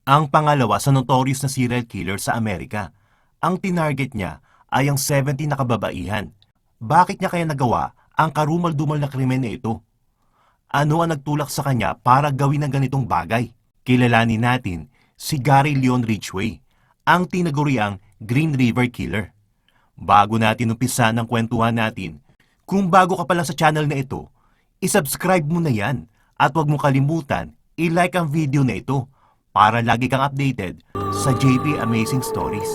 Ang pangalawa sa notorious na serial killer sa Amerika. Ang tinarget niya ay ang 70 na kababaihan. Bakit niya kaya nagawa ang karumal-dumal na krimen na ito? Ano ang nagtulak sa kanya para gawin ang ganitong bagay? Kilalanin natin si Gary Leon Ridgway, ang tinaguriang Green River Killer. Bago natin umpisa ng kwentuhan natin, kung bago ka pa lang sa channel na ito, isubscribe mo na yan at huwag mo kalimutan i-like ang video na ito para lagi kang updated sa JP Amazing Stories.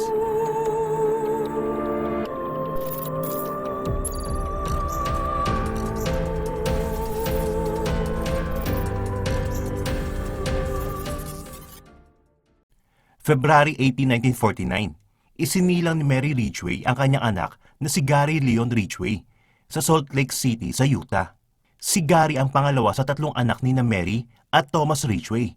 February 18, 1949, isinilang ni Mary Ridgway ang kanyang anak na si Gary Leon Ridgway sa Salt Lake City sa Utah. Si Gary ang pangalawa sa tatlong anak ni na Mary at Thomas Ridgway.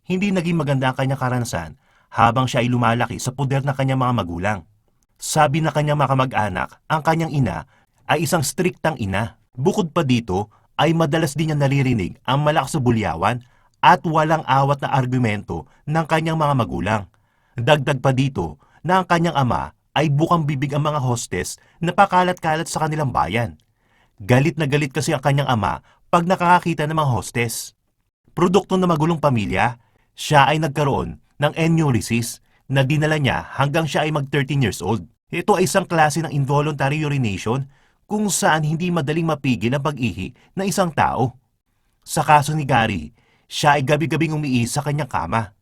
Hindi naging maganda ang kanyang karanasan habang siya ay lumalaki sa poder ng kanyang mga magulang. Sabi na kanyang mga kamag-anak, ang kanyang ina ay isang striktang ina. Bukod pa dito ay madalas din niya naririnig ang malakas na bulyawan at walang awat na argumento ng kanyang mga magulang. Dagdag pa dito na ang kanyang ama ay bukang bibig ang mga hostess na pakalat-kalat sa kanilang bayan. Galit na galit kasi ang kanyang ama pag nakakakita ng mga hostess. Produkto ng magulong pamilya, siya ay nagkaroon ng enuresis na dinala niya hanggang siya ay mag-13 years old. Ito ay isang klase ng involuntary urination kung saan hindi madaling mapigil ang pag-ihi ng isang tao. Sa kaso ni Gary, siya ay gabi-gabing umiihi sa kanyang kama.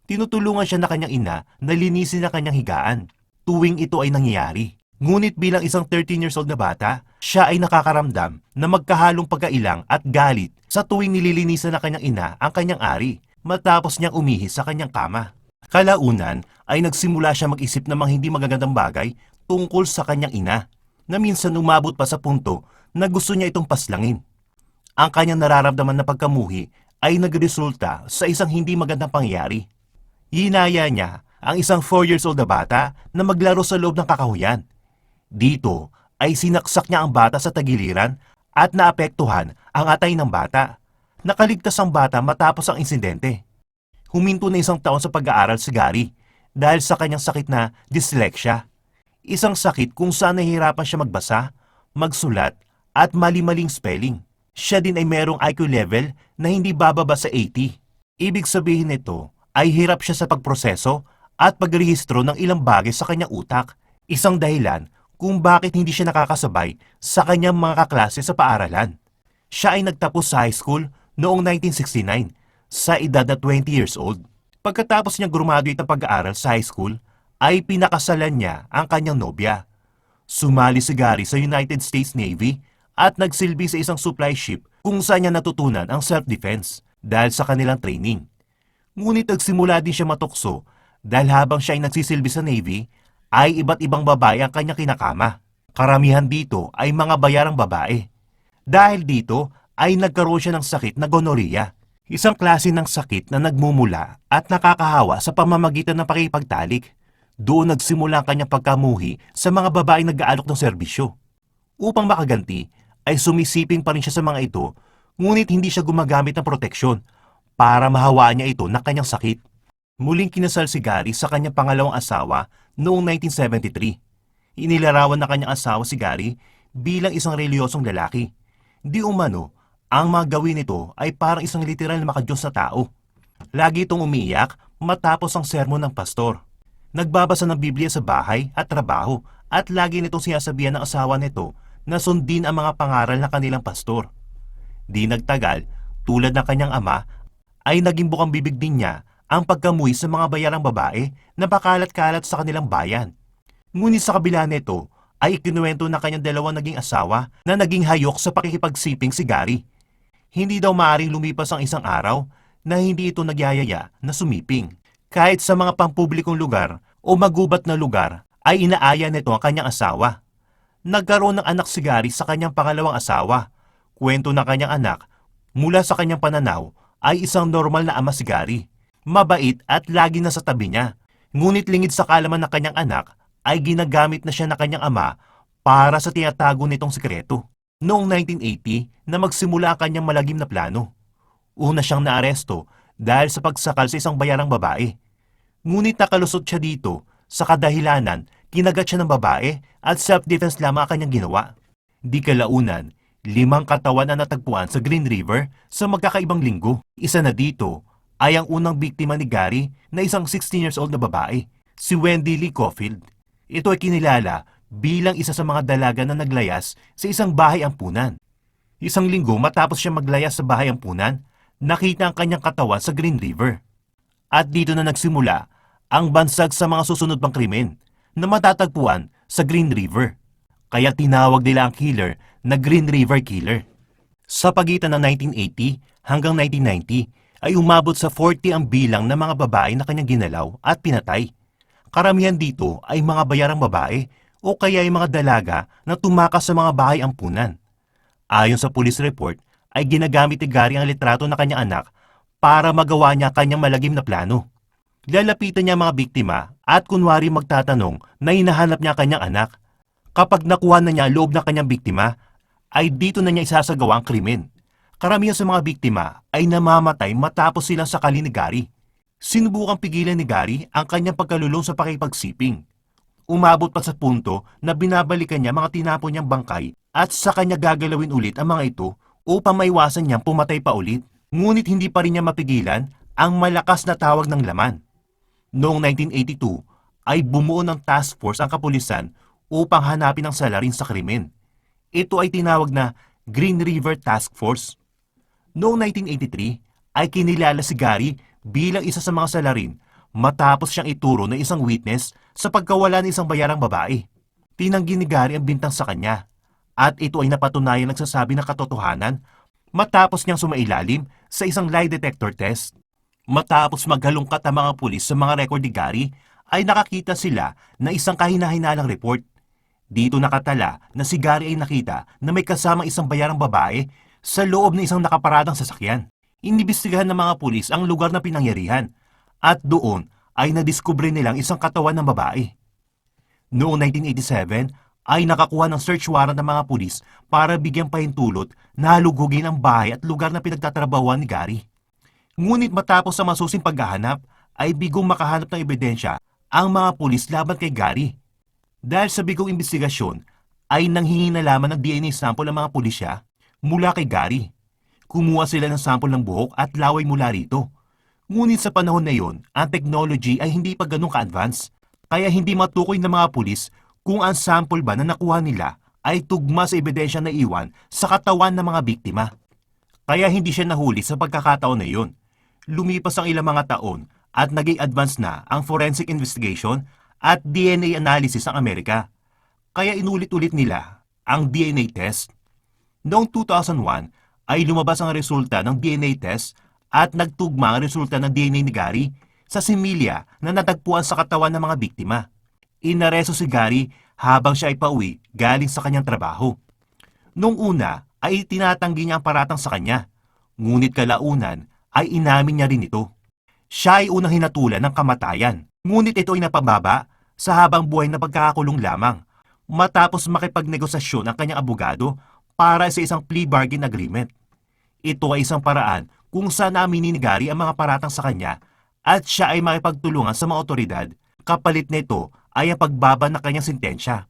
Tinutulungan siya na kanyang ina na linisin na kanyang higaan tuwing ito ay nangyayari. Ngunit bilang isang 13 years old na bata, siya ay nakakaramdam na magkahalong pagkailang at galit sa tuwing nililinisan na kanyang ina ang kanyang ari matapos niyang umihi sa kanyang kama. Kalaunan ay nagsimula siya mag-isip ng mga hindi magagandang bagay tungkol sa kanyang ina na minsan umabot pa sa punto na gusto niya itong paslangin. Ang kanyang nararamdaman na pagkamuhi ay nagresulta sa isang hindi magandang pangyayari. Hinaya niya ang isang 4 years old na bata na maglaro sa loob ng kakahuyan. Dito ay sinaksak niya ang bata sa tagiliran at naapektuhan ang atay ng bata. Nakaligtas ang bata matapos ang insidente. Huminto na 1 taon sa pag-aaral si Gary dahil sa kanyang sakit na dyslexia. Isang sakit kung saan nahihirapan siya magbasa, magsulat at mali-maling spelling. Siya din ay merong IQ level na hindi bababa sa 80. Ibig sabihin nito ay hirap siya sa pagproseso at pagrehistro ng ilang bagay sa kanyang utak. Isang dahilan kung bakit hindi siya nakakasabay sa kanyang mga kaklase sa paaralan. Siya ay nagtapos sa high school noong 1969 sa edad na 20 years old. Pagkatapos niya graduate ng pag-aaral sa high school, ay pinakasalan niya ang kanyang nobya. Sumali si Gary sa United States Navy at nagsilbi sa isang supply ship kung saan niya natutunan ang self-defense dahil sa kanilang training. Ngunit nagsimula din siya matukso dahil habang siya ay nagsisilbi sa Navy, ay iba't ibang babae ang kanyang kinakama. Karamihan dito ay mga bayarang babae. Dahil dito ay nagkaroon siya ng sakit na gonorrhea, isang klase ng sakit na nagmumula at nakakahawa sa pamamagitan ng pakikipagtalik. Doon nagsimula ang kanyang pagkamuhi sa mga babaeng nag-aalok ng serbisyo. Upang makaganti, ay sumisiping pa rin siya sa mga ito, ngunit hindi siya gumagamit ng proteksyon para mahawaan niya ito ng kanyang sakit. Muling kinasal si Gary sa kanyang pangalawang asawa noong 1973. Inilarawan na kanyang asawa si Gary bilang isang reliyosong lalaki. Di umano, ang mga gawin nito ay parang isang literal na makadiyos na tao. Lagi itong umiiyak matapos ang sermon ng pastor. Nagbabasa ng Biblia sa bahay at trabaho at lagi nitong sinasabihan ng asawa nito na sundin ang mga pangaral ng kanilang pastor. Di nagtagal, tulad ng kanyang ama, ay naging bukang bibig din niya ang pagkamuhi sa mga bayarang babae na pakalat-kalat sa kanilang bayan. Ngunit sa kabila nito ay ikinuwento ng kanyang dalawang naging asawa na naging hayok sa pakikipagsiping si Gary. Hindi daw maaaring lumipas ang isang araw na hindi ito nagyayaya na sumiping. Kahit sa mga pampublikong lugar o magubat na lugar ay inaaya nito ang kanyang asawa. Nagkaroon ng anak si Gary sa kanyang pangalawang asawa. Kwento ng kanyang anak, mula sa kanyang pananaw ay isang normal na ama si Gary. Mabait at lagi na sa tabi niya. Ngunit lingid sa kalaman ng kanyang anak ay ginagamit na siya ng kanyang ama para sa tinatago nitong sikreto. Noong 1980 na magsimula ang kanyang malagim na plano. Una siyang naaresto dahil sa pagsakal sa isang bayarang babae. Ngunit nakalusot siya dito sa kadahilanan kinagat siya ng babae at self-defense lamang ang kanyang ginawa. Di kalaunan, 5 katawan ang natagpuan sa Green River sa magkakaibang linggo. Isa na dito ay ang unang biktima ni Gary na isang 16 years old na babae, si Wendy Lee Caulfield. Ito ay kinilala bilang isa sa mga dalaga na naglayas sa isang bahay ampunan. Isang linggo matapos siya maglayas sa bahay ampunan, nakita ang kanyang katawan sa Green River. At dito na nagsimula ang bansag sa mga susunod pang krimen na matatagpuan sa Green River. Kaya tinawag nila ang killer na Green River Killer. Sa pagitan ng 1980 hanggang 1990 ay umabot sa 40 ang bilang ng mga babae na kanyang ginalaw at pinatay. Karamihan dito ay mga bayarang babae o kaya ay mga dalaga na tumakas sa mga bahay ampunan. Ayon sa police report, ay ginagamit ni Gary ang litrato ng kanyang anak para magawa niya kanyang malagim na plano. Lalapitan niya mga biktima at kunwari magtatanong na hinahanap niya kanyang anak. Kapag nakuha na niya loob ng kanyang biktima, ay dito na niya isasagawa ang krimen. Karamihan sa mga biktima ay namamatay matapos silang sakali ni Gary. Sinubukang pigilan ni Gary ang kanyang pagkalulong sa pakipagsiping. Umabot pa sa punto na binabalikan niya mga tinapon niyang bangkay at sa kanya gagalawin ulit ang mga ito upang maiwasan niyang pumatay pa ulit. Ngunit hindi pa rin niya mapigilan ang malakas na tawag ng laman. Noong 1982 ay bumuo ng task force ang kapulisan upang hanapin ang salarin sa krimen. Ito ay tinawag na Green River Task Force. Noong 1983 ay kinilala si Gary bilang isa sa mga salarin matapos siyang ituro ng isang witness sa pagkawala ng isang bayarang babae. Tinanggi ni Gary ang bintang sa kanya at ito ay napatunayan nagsasabi ng katotohanan matapos niyang sumailalim sa isang lie detector test. Matapos maghalungkat ang mga pulis sa mga record ni Gary, ay nakakita sila na isang kahinahinalang report. Dito nakatala na si Gary ay nakita na may kasamang isang bayarang babae sa loob ng isang nakaparadang sasakyan. Inibistigahan ng mga pulis ang lugar na pinangyarihan at doon ay nadiskubre nilang isang katawan ng babae. Noong 1987 ay nakakuha ng search warrant ng mga pulis para bigyang pahintulot na halugugin ang bahay at lugar na pinagtatrabahuan ni Gary. Ngunit matapos sa masusing paghahanap, ay bigong makahanap ng ebidensya ang mga pulis laban kay Gary. Dahil sa bigong investigasyon, ay nanghingi na lamang ng DNA sample ng mga pulisya mula kay Gary. Kumuha sila ng sample ng buhok at laway mula rito. Ngunit sa panahon na yon, ang technology ay hindi pa ganun ka-advance, kaya hindi matukoy ng mga pulis kung ang sample ba na nakuha nila ay tugma sa ebidensya na iwan sa katawan ng mga biktima. Kaya hindi siya nahuli sa pagkakataon na yon. Lumipas ang ilang mga taon at naging advance na ang forensic investigation at DNA analysis ng Amerika. Kaya inulit-ulit nila ang DNA test. Noong 2001 ay lumabas ang resulta ng DNA test at nagtugma ang resulta ng DNA ni Gary sa similya na natagpuan sa katawan ng mga biktima. Inaresto si Gary habang siya ay pauwi galing sa kanyang trabaho. Noong una ay tinatanggi niya ang paratang sa kanya, ngunit kalaunan ay inamin niya rin ito. Siya ay unang hinatulan ng kamatayan, ngunit ito ay napababa sa habang buhay na pagkakakulong lamang matapos makipagnegosasyon ang kanyang abogado para sa isang plea bargain agreement. Ito ay isang paraan kung saan aminin ni Gary ang mga paratang sa kanya at siya ay makipagtulungan sa mga otoridad. Kapalit nito ay ang pagbaba ng kanyang sentensya.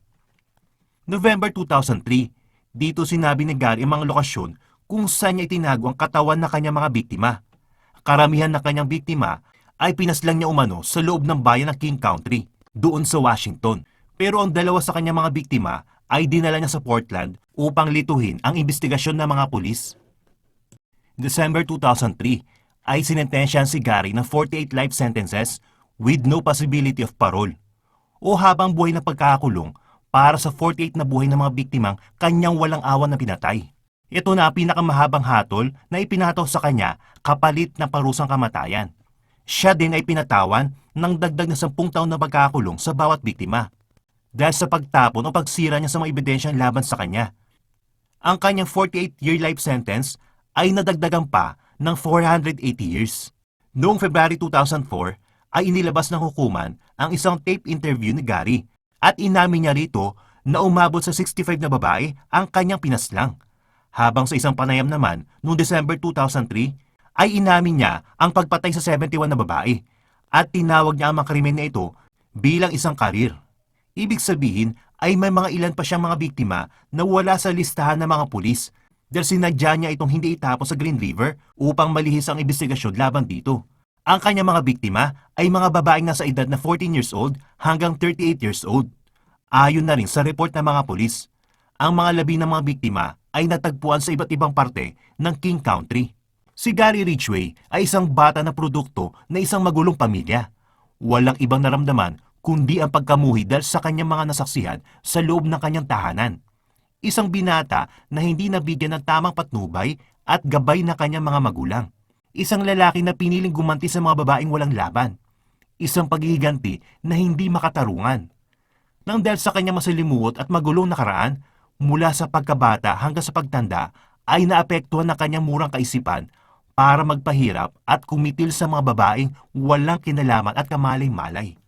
November 2003, dito sinabi ni Gary ang mga lokasyon kung saan niya itinago ang katawan ng kanyang mga biktima. Karamihan ng kanyang biktima ay pinaslang niya umano sa loob ng bayan ng King Country, doon sa Washington. Pero ang dalawa sa kanyang mga biktima ay dinala niya sa Portland upang lituhin ang investigasyon ng mga pulis. December 2003 ay sinentensyahan si Gary ng 48 life sentences with no possibility of parole o habang buhay na pagkakakulong para sa 48 na buhay ng mga biktimang kanyang walang awan na pinatay. Ito na ang pinakamahabang hatol na ipinataw sa kanya kapalit ng parusang kamatayan. Siya din ay pinatawan ng dagdag na 10 taon na pagkakakulong sa bawat biktima dahil sa pagtapon o pagsira niya sa mga ebidensyang laban sa kanya. Ang kanyang 48-year life sentence ay nadagdagan pa ng 480 years. Noong February 2004 ay inilabas ng hukuman ang isang tape interview ni Gary at inamin niya rito na umabot sa 65 na babae ang kanyang pinaslang. Habang sa isang panayam naman noong December 2003 ay inamin niya ang pagpatay sa 71 na babae at tinawag niya ang mga krimen na ito bilang isang karir. Ibig sabihin ay may mga ilan pa siyang mga biktima na wala sa listahan ng mga pulis dahil sinadya niya itong hindi itapon sa Green River upang malihis ang investigasyon laban dito. Ang kanyang mga biktima ay mga babaeng nasa edad na 14 years old hanggang 38 years old. Ayon na rin sa report ng mga pulis, ang mga labi ng mga biktima ay natagpuan sa iba't ibang parte ng King Country. Si Gary Ridgway ay isang bata na produkto na isang magulong pamilya. Walang ibang naramdaman kundi ang pagkamuhi dahil sa kanyang mga nasaksihan sa loob ng kanyang tahanan. Isang binata na hindi nabigyan ng tamang patnubay at gabay ng kanyang mga magulang. Isang lalaki na piniling gumanti sa mga babaeng walang laban. Isang paghihiganti na hindi makatarungan. Nang dahil sa kanyang masalimuot at magulong nakaraan, mula sa pagkabata hanggang sa pagtanda ay naapektuhan ng kanyang murang kaisipan para magpahirap at kumitil sa mga babaeng walang kinalaman at kamalay-malay.